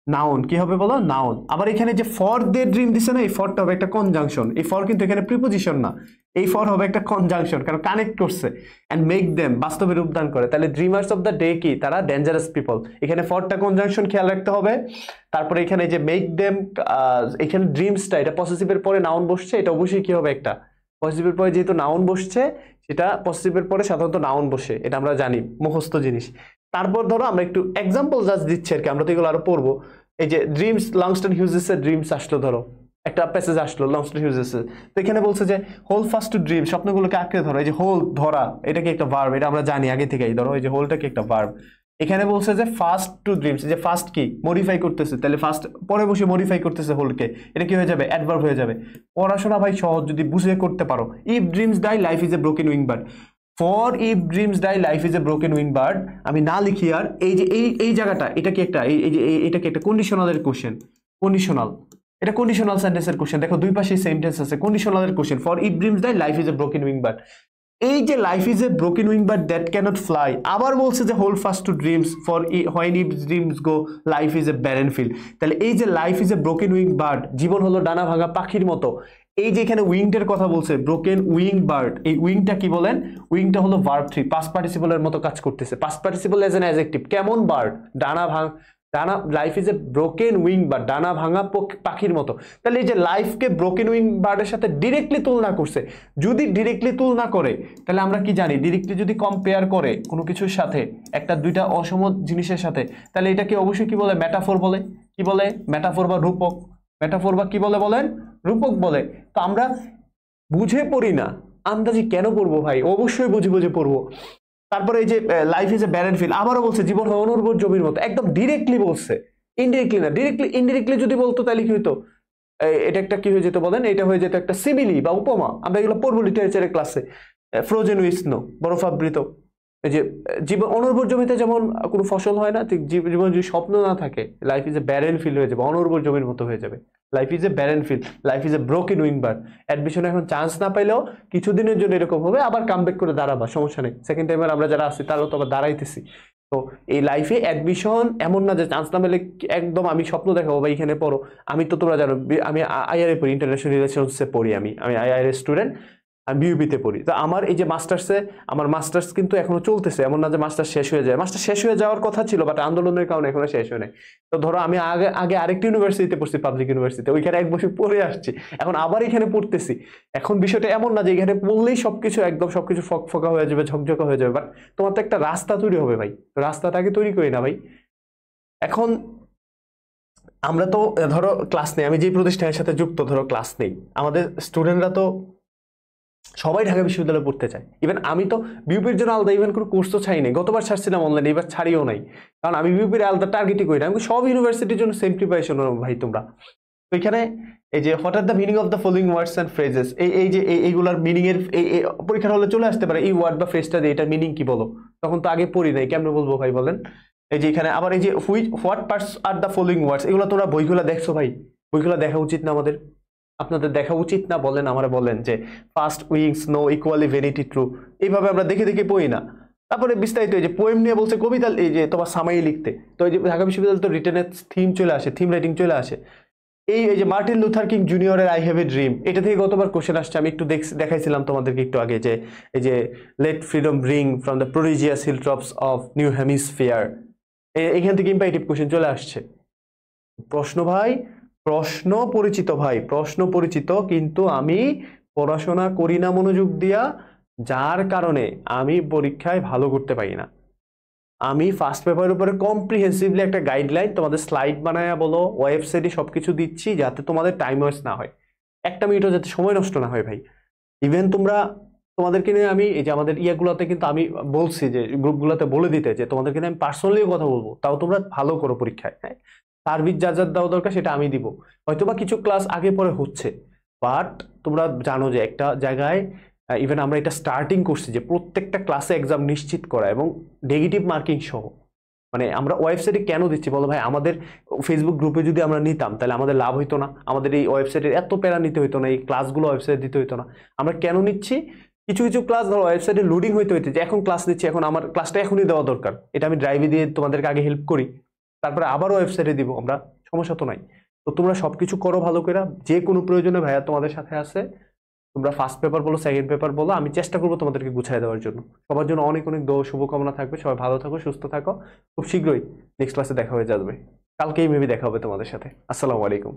নাউন, কি হবে বলো, নাউন। আবার এখানে যে ফর দে ড্রিম দিছে না, এই ফরটা হবে একটা কনজাংশন, এই ফর কিন্তু এখানে প্রিপোজিশন না, এই ফর হবে একটা কনজাংশন, কারণ কানেক্ট করছে। এন্ড মেক দেম বাস্তবে রূপদান করে, তাহলে ড্রিমার্স অফ দ্য ডে কি, তারা ডেঞ্জারাস পিপল, এখানে ফরটা কনজাংশন খেয়াল রাখতে হবে। তারপরে এখানে যে মেক দেম, এখানে ড্রিমসটা এটা পসেসিভের পরে নাউন বসছে, এটা অবশ্যই কি হবে একটা পসেসিভের পরে, যেহেতু নাউন বসছে সেটা পসেসিভের পরে সাধারণত নাউন বসে, এটা আমরা জানি মুখস্থ জিনিস। তারপর ধরো আমরা একটু এক্সাম্পল জাস্ট দিচ্ছি আর কি, আমরা তো এগুলো আরো পড়বো। এই যে ড্রিমস, লংস্টন হিউজেসের ড্রিমস আসলো, ধরো একটা প্যাসেজ আসলো লংস্টন হিউজেসের, তো এখানে বলছে যে হোল ফাস্ট টু ড্রিম, স্বপ্নগুলোকে আঁকড়ে ধরো, এই যে হোল ধরা, এটা কি একটা ভার্ব, এটা আমরা জানি আগে থেকেই, ধরো এই যে হোলটা কি একটা ভার্ব। এখানে বলছে যে ফাস্ট টু ড্রিমস, যে ফাস্ট কি মডিফাই করতেছে, তাহলে ফাস্ট পরে বসে মডিফাই করতেছে হোলকে, এটা কি হয়ে যাবে, অ্যাডভার্ব হয়ে যাবে। পড়াশোনা ভাই সহজ যদি বুঝে করতে পারো। If dreams die life is a broken wing bird, for if dreams die life is a broken wing bird, আমি না লিখি আর এই যে এই জায়গাটা, এটা কি একটা, এই যে এটা কি একটা কন্ডিশনালের কোশ্চেন, কন্ডিশনাল, এটা কন্ডিশনাল সেন্টেন্সের কোশ্চেন, দেখো দুই পাশে সেন্টেন্স আছে, কন্ডিশনালের question, for if dreams die life is a broken wing bird, এই যে life is a broken wing bird that cannot fly, আবার বলছে যে hold fast to dreams, for when if dreams go life is a barren field, তাহলে এই যে life is a broken wing bird, জীবন হলো ডানা ভাঙা পাখির মতো, এই যে এখানে উইংটার কথা বলছে, ব্রোকেন উইং বার্ড, এই উইংটা কি বলেন, উইংটা হলো ভার্ব 3, পাস্ট পার্টিসিপলের মতো কাজ করতেছে, past participle age N adjective, কেমন বার্ড, ডানা ভাঙা, ডানা, life is a broken wing bird, ডানা ভাঙা পাখির মতো, তাহলে এই যে লাইফকে ব্রোকেন উইং বার্ডের সাথে ডিরেক্টলি তুলনা করছে। যদি ডিরেক্টলি তুলনা করে তাহলে আমরা কি জানি, ডিরেক্টলি যদি কম্পেয়ার করে কোনো কিছুর সাথে, একটা দুইটা অসম জিনিসের সাথে, তাহলে এটাকে অবশ্যই কি বলে, মেটাফোর বলে, কি বলে, মেটাফোর বা রূপক, মেটাফোর বা কি বলে বলেন, রূপক বলে। তো আমরা বুঝে পড়ি না, আন্দাজি কেন পড়বো ভাই, অবশ্যই বুঝে বুঝে পড়বো। তারপরে এই যে life is a barren field, আবারও বলছে জীবন হয় অনুর্বর জমির মতো, একদম ডিরেক্টলি বলছে, ইনডিরেক্টলি না, ডিরেক্টলি ইনডিরেক্টলি যদি বলতো তাহলে কি হইতো, এটা একটা কি হয়ে যেত বলেন, এটা হয়ে যেত একটা সিমিলি বা উপমা, আমরা এগুলো পড়বো লিটারেচারের ক্লাসে। ফ্রোজেন উইথ স্নো, বরফাবৃত, এই যে জীবন অনুর্বর জমিতে যেমন কোনো ফসল হয় না, ঠিক জীবন যদি স্বপ্ন না থাকে, life is a barren field হয়ে যাবে, অনুর্বর জমির মতো হয়ে যাবে, life is a barren field, life is a broken wing bird. অ্যাডমিশনে এখন চান্স না পাইলেও কিছুদিনের জন্য এরকম হবে, আবার কামব্যাক করে দাঁড়াবা, সমস্যা নেই, সেকেন্ড টাইমের আমরা যারা আছি তারাও তো আবার দাঁড়াইতেছি। তো এই লাইফে অ্যাডমিশন এমন না যে চান্স না পেলে একদম আমি স্বপ্ন দেখাবো বা এখানে পড়ো। আমি তো তোমরা জানো আমি আইআরএ পড়ি, ইন্টারন্যাশনাল রিলেশনসে পড়ি, আমি আইআরএ স্টুডেন্ট, আমি বিউপিতে পড়ি। তো আমার এই যে মাস্টার্সে, আমার মাস্টার্স কিন্তু এখনো চলতেছে, এমন না যে মাস্টার্স শেষ হয়ে যায়, মাস্টার শেষ হয়ে যাওয়ার কথা ছিল, বাট আন্দোলনের কারণে এখনো শেষ হয়ে নাই। তো ধরো আমি আগে আগে আরেকটি ইউনিভার্সিটিতে পড়ছি, পাবলিক ইউনিভার্সিটিতে, ওইখানে 1 বছর পড়ে আসছি, এখন আবার এখানে পড়তেছি। এখন বিষয়টা এমন না যে এখানে পড়লেই সবকিছু একদম সবকিছু ফকফকা হয়ে যাবে, ঝকঝকা হয়ে যাবে, বাট তোমার তো একটা রাস্তা তৈরি হবে ভাই, রাস্তাটাকে তৈরি করি না ভাই। এখন আমরা তো ধরো ক্লাস নেই, আমি যে প্রতিষ্ঠানের সাথে যুক্ত, ধরো ক্লাস নেই, আমাদের স্টুডেন্টরা তো সবাই ঢাকা বিশ্ববিদ্যালয়ে পড়তে চায়। ইভেন আমি তো বিউপির জন্য আলাদা ইভেন কোনো কোর্সও ছাড়ি নাই, গতবার ছাড়ছিলাম অনলাইনে, এবার ছাড়িও নাই, কারণ আমি বিউপির আলাদা টার্গেটই করি না, আমি সব ইউনিভার্সিটির জন্য সেম প্রিপারেশন ভাই তোমরা। তো এখানে এই যে what are the meaning of the following words and phrases, এই যে এইগুলার মিনিং এর পরীক্ষার হলে চলে আসতে পারে, এই ওয়ার্ড বা ফ্রেজটা দিয়ে এটার মিনিং কি বলো, তখন তো আগে পড়ি নাই, কেমনে বলবো ভাই বলেন। এই যে এখানে আবার এই যে what parts are the following ওয়ার্ডস, এগুলো তোমরা বইগুলো দেখছো ভাই, বইগুলো দেখা উচিত না আমাদের, আপনাদের দেখা উচিত না বলেন, আমরা বলেন যে fast wings no equally vanity true, এইভাবে আমরা দেখে দেখে পড়ি না। তারপরে বিস্তারিত এই যে পোয়েম নিয়ে বলছে, কবিতা, এই যে তোমার সামাই লিখতে, তো এই যে ঢাকা বিশ্ববিদ্যালয় তো রিটেনের থিম চলে আসে, থিম রাইটিং চলে আসে। এই যে মার্টিন লুথার কিং জুনিয়রের আই হ্যাভ এ ড্রিম, এটা থেকে গতবার কোশ্চেন আসছে, আমি একটু দেখাইছিলাম তোমাদেরকে একটু আগে, যে এই যে let freedom ring from the prodigious hill tops of new hemisphere, এখান থেকে ইম্পারেটিভ কোশ্চেন চলে আসছে। প্রশ্ন ভাই, প্রশ্ন পরিচিত ভাই, প্রশ্ন পরিচিত, কিন্তু আমি পড়াশোনা করি না মনোযোগ দিয়া, যার কারণে আমি পরীক্ষায় ভালো করতে পারি না। আমি ফার্স্ট পেপারের উপরে কম্প্রিহেন্সিভলি একটা গাইডলাইন তোমাদের স্লাইড বানায়া বলো, ওয়েবসাইটে সবকিছু দিচ্ছি, যাতে তোমাদের টাইম ওয়েস্ট না হয়, 1 মিনিটও যাতে সময় নষ্ট না হয় ভাই। ইভেন তোমরা তোমাদেরকে নিয়ে আমি এই যে আমাদের ইয়াগুলোতে কিন্তু আমি বলছি যে গ্রুপগুলোতে বলে দিতে যে তোমাদেরকে নিয়ে আমি পার্সোনালিও কথা বলবো, তাও তোমরা ভালো করো পরীক্ষায়। হ্যাঁ, সার্ভিস যা যা দেওয়া দরকার সেটা আমি দিব। হয়তোবা কিছু ক্লাস আগে পরে হচ্ছে, বাট তোমরা জানো যে একটা জায়গায় ইভেন আমরা এটা স্টার্টিং করছি যে প্রত্যেকটা ক্লাসে এক্সাম নিশ্চিত করা এবং নেগেটিভ মার্কিং সহ। মানে আমরা ওয়েবসাইটে কেন দিচ্ছি বলো ভাই, আমাদের ফেসবুক গ্রুপে যদি আমরা নিতাম তাহলে আমাদের লাভ হইতো না, আমাদের এই ওয়েবসাইটের এত প্যারা নিতে হইতো না, এই ক্লাসগুলো ওয়েবসাইটে দিতে হইতো না। আমরা কেন নিচ্ছি, কিছু কিছু ক্লাস ধরো ওয়েবসাইটে লোডিং হইতে হইতে যে এখন ক্লাস নিচ্ছি, এখন আমার ক্লাসটা এখনই দেওয়া দরকার, এটা আমি ড্রাইভে দিয়ে তোমাদেরকে আগে হেল্প করি, তারপরে আবার ওয়েবসাইটে দিব আমরা, সমস্যা তো নাই। তো তোমরা সবকিছু করো ভালো করে, যে কোনো প্রয়োজনে ভাইয়া তোমাদের সাথে আছে। তোমরা ফার্স্ট পেপার বলো, সেকেন্ড পেপার বলো, আমি চেষ্টা করবো তোমাদেরকে গুছিয়ে দেওয়ার জন্য। সবার জন্য অনেক অনেক দোয়া শুভকামনা থাকবে, সবাই ভালো থাকো, সুস্থ থাকো। খুব শীঘ্রই নেক্সট ক্লাসে দেখা হয়ে যাবে, কালকেই মেবি দেখা হবে তোমাদের সাথে। আসসালামু আলাইকুম।